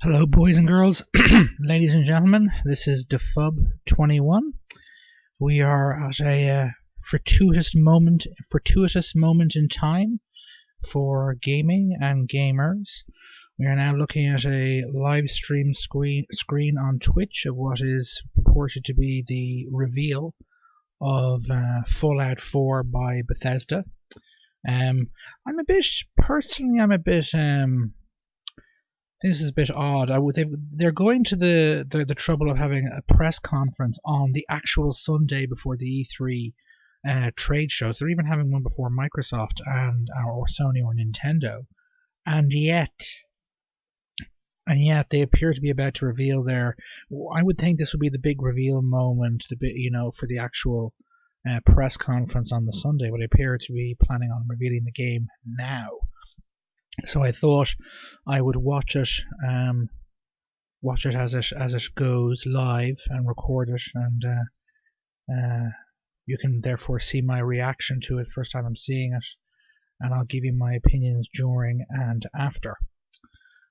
Hello, boys and girls, ladies and gentlemen. This is DeFub21. We are at a fortuitous moment in time for gaming and gamers. We are now looking at a live stream screen on Twitch of what is purported to be the reveal of Fallout 4 by Bethesda. This is a bit odd. They're going to the trouble of having a press conference on the actual Sunday before the E3 trade shows. They're even having one before Microsoft or Sony or Nintendo, and yet they appear to be about to reveal their. I would think this would be the big reveal moment, for the actual press conference on the Sunday. But they appear to be planning on revealing the game now. So I thought I would watch it as it goes live and record it, and you can therefore see my reaction to it first time I'm seeing it, and I'll give you my opinions during and after.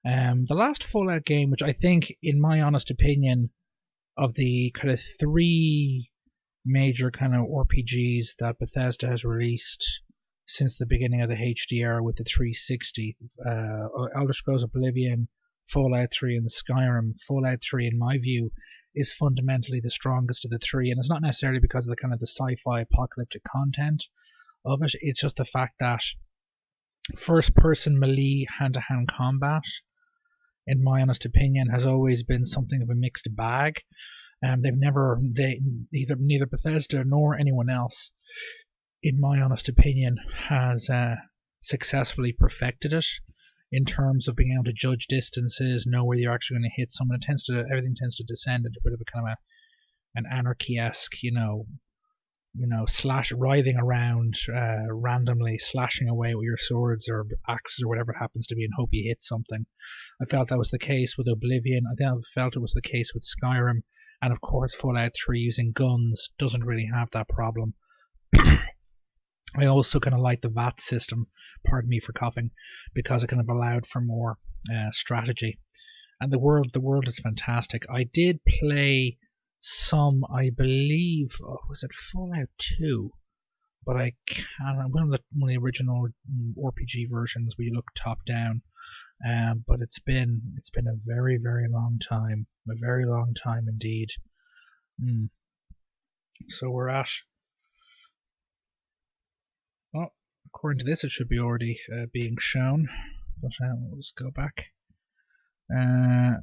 The last Fallout game, which I think, in my honest opinion, of the kind of three major kind of RPGs that Bethesda has released since the beginning of the HDR with the 360, Elder Scrolls Oblivion, Fallout 3, and Skyrim. Fallout 3, in my view, is fundamentally the strongest of the three, and it's not necessarily because of the kind of the sci-fi apocalyptic content of it. It's just the fact that first-person melee hand-to-hand combat, in my honest opinion, has always been something of a mixed bag. Neither Bethesda nor anyone else, in my honest opinion, has successfully perfected it in terms of being able to judge distances, know where you're actually going to hit someone. Everything tends to descend into a bit of a kind of an anarchy-esque, writhing around randomly, slashing away with your swords or axes or whatever it happens to be, and hope you hit something. I felt that was the case with Oblivion. I felt it was the case with Skyrim, and of course Fallout 3 using guns doesn't really have that problem. I also kind of like the VAT system, pardon me for coughing, because it kind of allowed for more strategy. And the world is fantastic. I did play some, I believe, was it Fallout 2? But I can't. One of the original RPG versions where you look top down. But it's been a very, very long time, a very long time indeed. So we're at. Well, according to this, it should be already being shown. But let's go back. Yeah.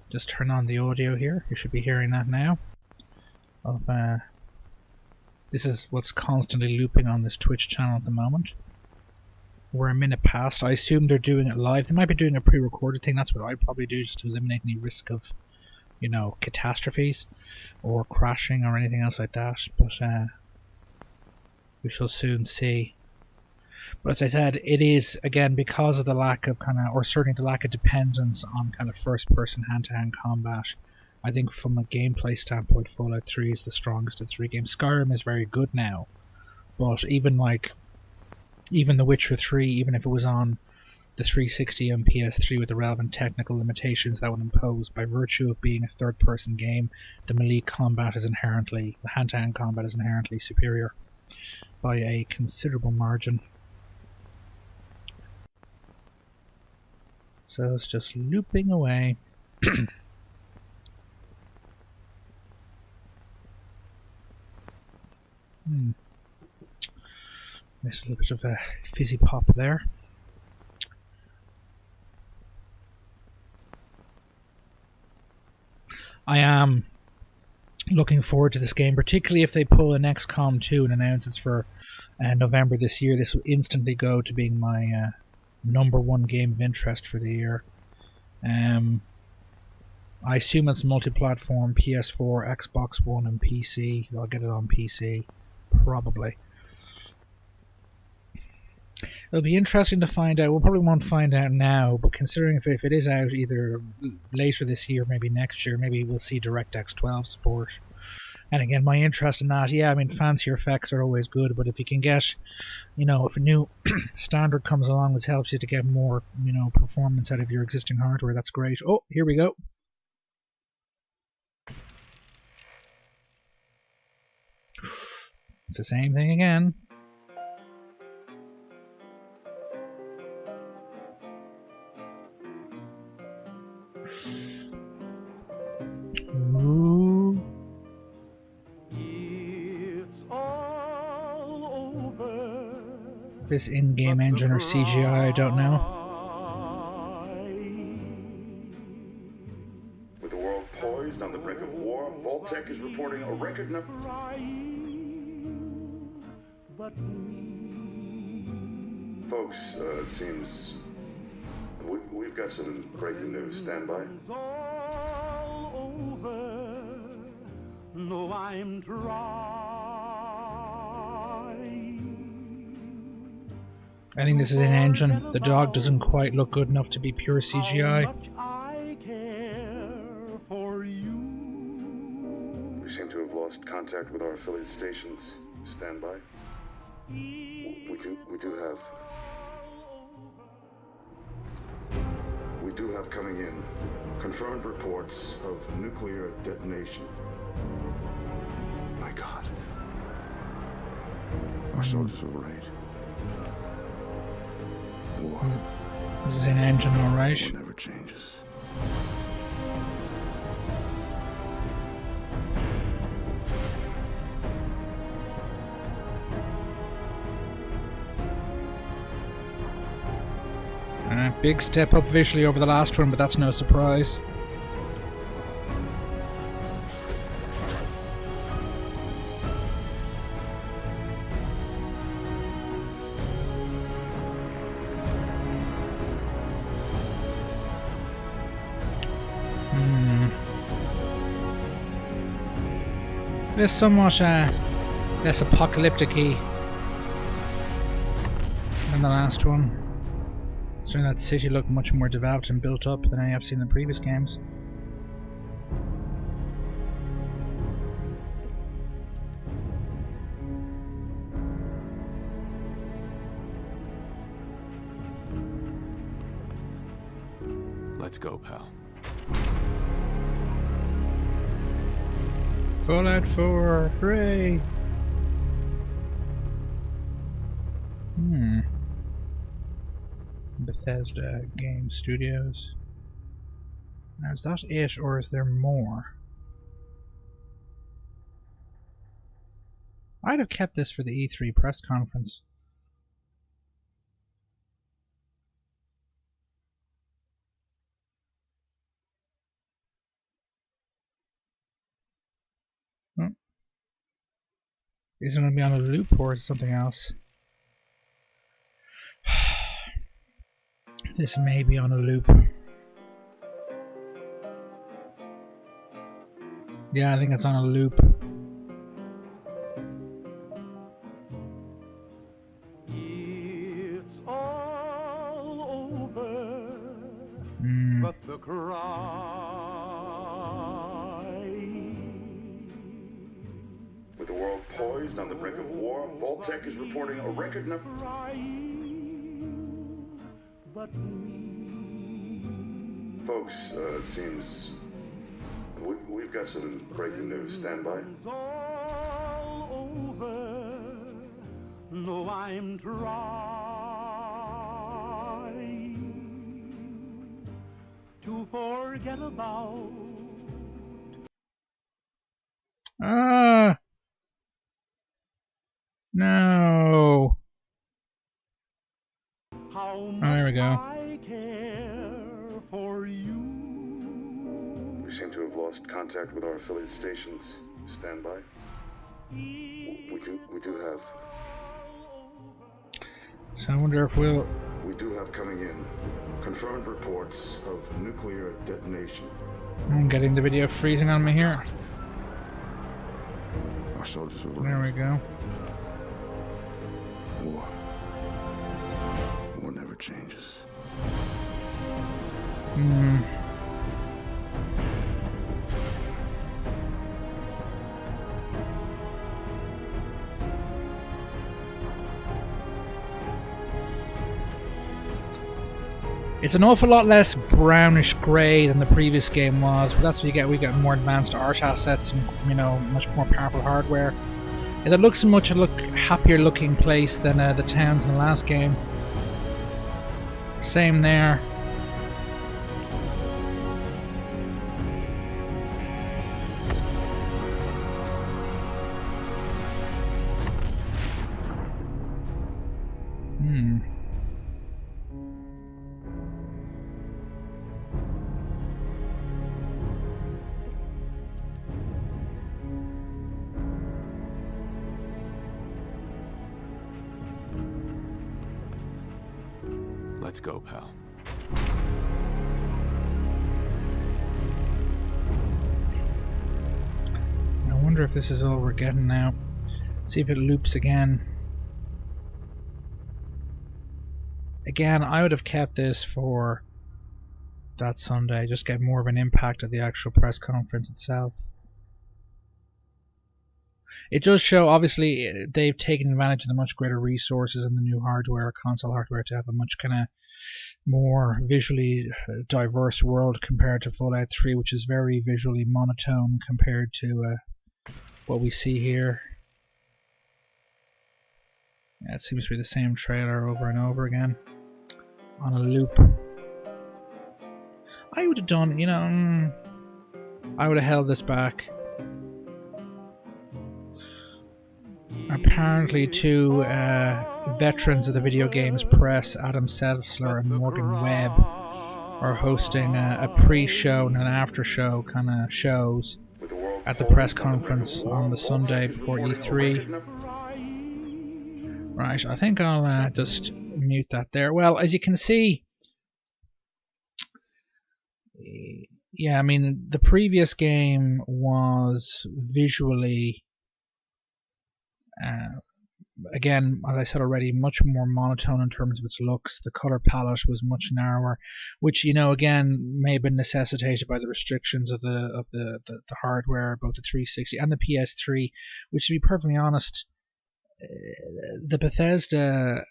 Just turn on the audio here. You should be hearing that now. This is what's constantly looping on this Twitch channel at the moment. We're a minute past. I assume they're doing it live. They might be doing a pre-recorded thing. That's what I'd probably do, just to eliminate any risk of, catastrophes or crashing or anything else like that. But we shall soon see. But as I said, it is, again, because of the lack of certainly the lack of dependence on kind of first-person hand-to-hand combat. I think from a gameplay standpoint, Fallout 3 is the strongest of the three games. Skyrim is very good now, but even The Witcher 3, even if it was on the 360 and PS3 with the relevant technical limitations that would impose by virtue of being a third-person game, the hand-to-hand combat is inherently superior by a considerable margin. So it's just looping away. There's a little bit of a fizzy pop there. I am looking forward to this game, particularly if they pull an XCOM 2 and announce it's for November this year. This will instantly go to being my number one game of interest for the year. I assume it's multi-platform, PS4, Xbox One, and PC. I'll get it on PC, probably. It'll be interesting to find out. We'll probably won't find out now, but considering if it is out either later this year, maybe next year, maybe we'll see DirectX 12 support. And again, my interest in that, yeah, I mean, fancier effects are always good, but if you can get, you know, if a new standard comes along which helps you to get more, you know, performance out of your existing hardware, that's great. Oh, here we go. It's the same thing again. Ooh. It's all over. This in-game engine or CGI, I don't know. With the world poised on the brink of war, Vault-Tec is reporting a record number. Folks, it seems we've got some breaking news. Stand by. All over. No, I'm trying. I think this is an engine. The dog doesn't quite look good enough to be pure CGI. How much I care for you. We seem to have lost contact with our affiliate stations. Stand by. We do have coming in confirmed reports of nuclear detonations. My God. Our soldiers were right. War. This is an engine, alright. War never changes. Big step up visually over the last one, but that's no surprise. There's somewhat less apocalyptic-y than the last one. Certainly that city looked much more developed and built up than I have seen in the previous games. Let's go, pal. Fallout 4, hooray! Bethesda Game Studios. Now, is that it, or is there more? I'd have kept this for the E3 press conference. Is it going to be on a loop, or is it something else? This may be on a loop. Yeah, I think it's on a loop. It's all over, but the cry. With the world poised on the brink of war, Vault-Tec is reporting a record number. Folks, it seems we've got some breaking news. Stand by. All over. No, I'm trying to forget about. No. How much there we go. I care for you. We seem to have lost contact with our affiliate stations. Stand by. We do have. So I wonder if we'll. We do have coming in confirmed reports of nuclear detonations. I'm getting the video freezing on me here. Our soldiers were There we go. War never changes. It's an awful lot less brownish grey than the previous game was, but that's what you get. We get more advanced art assets and, you know, much more powerful hardware. It looks much happier looking place than the towns in the last game. Same there. Let's go, pal. I wonder if this is all we're getting now. See if it loops again. Again, I would have kept this for that Sunday, just get more of an impact of the actual press conference itself. It does show, obviously, they've taken advantage of the much greater resources and the new hardware, console hardware, to have a much kind of more visually diverse world compared to Fallout 3, which is very visually monotone compared to what we see here. Yeah, it seems to be the same trailer over and over again on a loop. I would have done, you know, I would have held this back. Apparently, two veterans of the video games press, Adam Sessler and Morgan Webb, are hosting a pre-show and an after-show kind of shows at the press conference on the Sunday before E3. Right, I think I'll just mute that there. Well, as you can see, yeah, I mean, the previous game was visually, again, as I said already, much more monotone in terms of its looks. The color palette was much narrower, which, you know, again, may have been necessitated by the restrictions of the hardware, both the 360 and the PS3. Which, to be perfectly honest, the Bethesda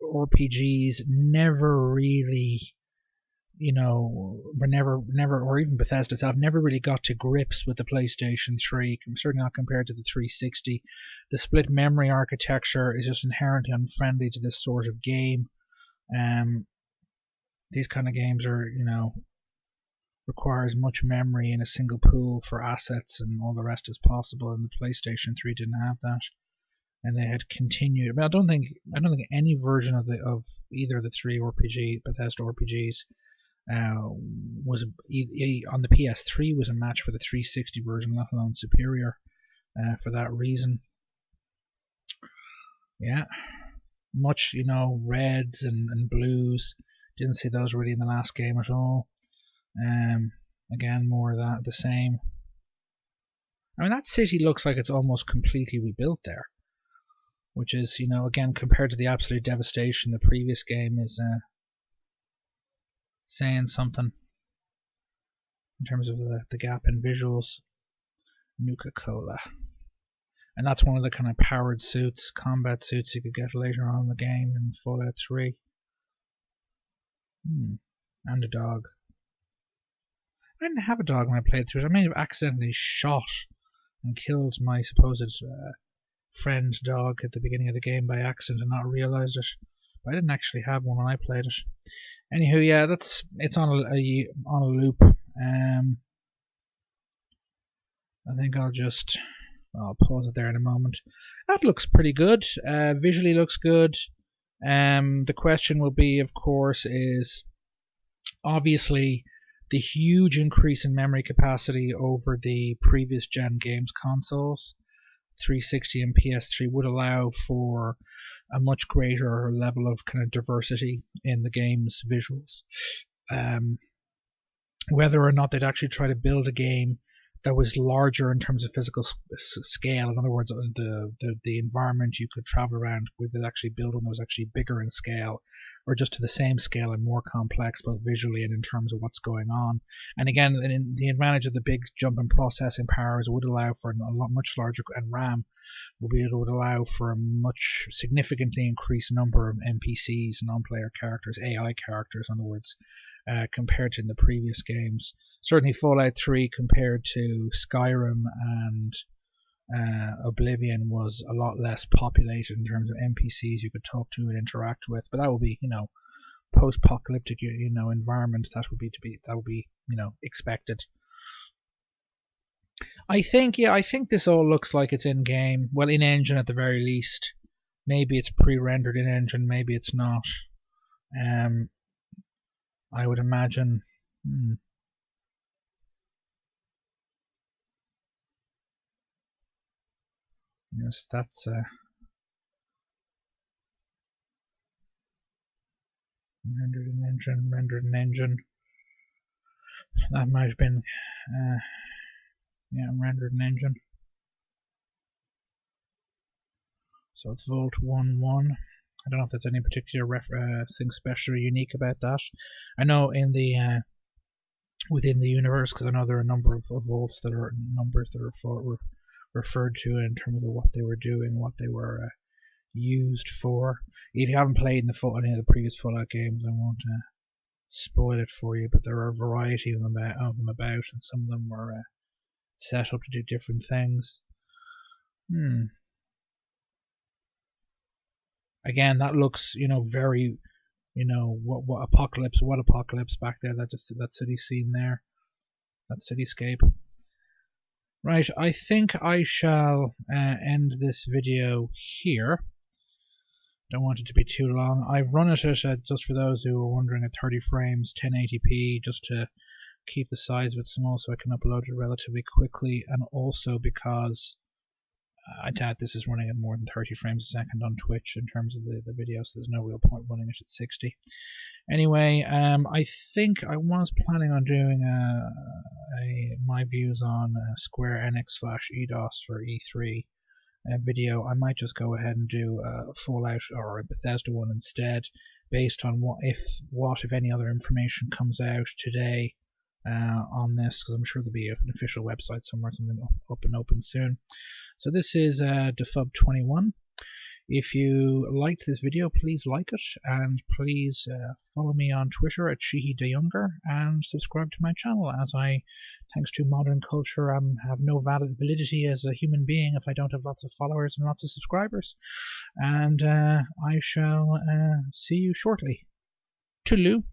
RPGs never really, you know, were never, or even Bethesda itself, never really got to grips with the PlayStation 3, certainly not compared to the 360. The split memory architecture is just inherently unfriendly to this sort of game. These kind of games are, you know, require as much memory in a single pool for assets and all the rest as possible, and the PlayStation 3 didn't have that. And they had continued. But I don't think any version of either of the three Bethesda RPGs was on the PS3 was a match for the 360 version, let alone superior for that reason. Yeah, much, you know, reds and blues. Didn't see those really in the last game at all. Again, more of that, the same. I mean, that city looks like it's almost completely rebuilt there, which is, you know, again, compared to the absolute devastation the previous game is saying something in terms of the gap in visuals. Nuka-Cola. And that's one of the kind of powered suits, combat suits you could get later on in the game in Fallout 3. And a dog. I didn't have a dog when I played through it. I may have accidentally shot and killed my supposed friend dog at the beginning of the game by accident and not realized it. But I didn't actually have one when I played it. Anywho, yeah, it's on a loop. I think I'll pause it there in a moment. That looks pretty good. Visually looks good. The question will be, of course, is obviously the huge increase in memory capacity over the previous gen games consoles, 360 and PS3, would allow for a much greater level of kind of diversity in the game's visuals. Whether or not they'd actually try to build a game that was larger in terms of physical scale, in other words, the environment you could travel around, would they actually build one that was actually bigger in scale, or just to the same scale and more complex, both visually and in terms of what's going on. And again, the advantage of the big jump in processing powers would allow for much larger, and RAM would allow for a much significantly increased number of NPCs, non-player characters, AI characters, in other words, compared to in the previous games. Certainly Fallout 3 compared to Skyrim and Oblivion was a lot less populated in terms of NPCs you could talk to and interact with, but that would be, post-apocalyptic, environment. That would be expected. I think this all looks like it's in game. Well, in engine at the very least. Maybe it's pre-rendered in engine. Maybe it's not. I would imagine. Yes, that's rendered in engine. That might have been, rendered in engine. So it's Vault 1.1. I don't know if there's any particular thing special or unique about that. I know in the within the universe, because I know there are a number of vaults that are numbers that are referred to in terms of what they were doing, what they were used for. If you haven't played any of the previous Fallout games, I won't spoil it for you, but there are a variety of them about, and some of them were set up to do different things. Again, that looks, very, what apocalypse back there, that city scene there, that cityscape. Right, I think I shall end this video here. Don't want it to be too long. I've run it at, just for those who are wondering, at 30 frames, 1080p, just to keep the size of it small so I can upload it relatively quickly, and also because I doubt this is running at more than 30 frames a second on Twitch in terms of the video, so there's no real point running it at 60. Anyway, I think I was planning on doing my views on Square Enix/Eidos for E3 video. I might just go ahead and do a Fallout or a Bethesda one instead, based on what if any other information comes out today on this, because I'm sure there'll be an official website somewhere, something up and open soon. So this is Defub21. If you liked this video, please like it, and please follow me on Twitter at SheehyDeYounger, and subscribe to my channel, as I, thanks to modern culture, have no validity as a human being if I don't have lots of followers and lots of subscribers. And I shall see you shortly. Toodaloo.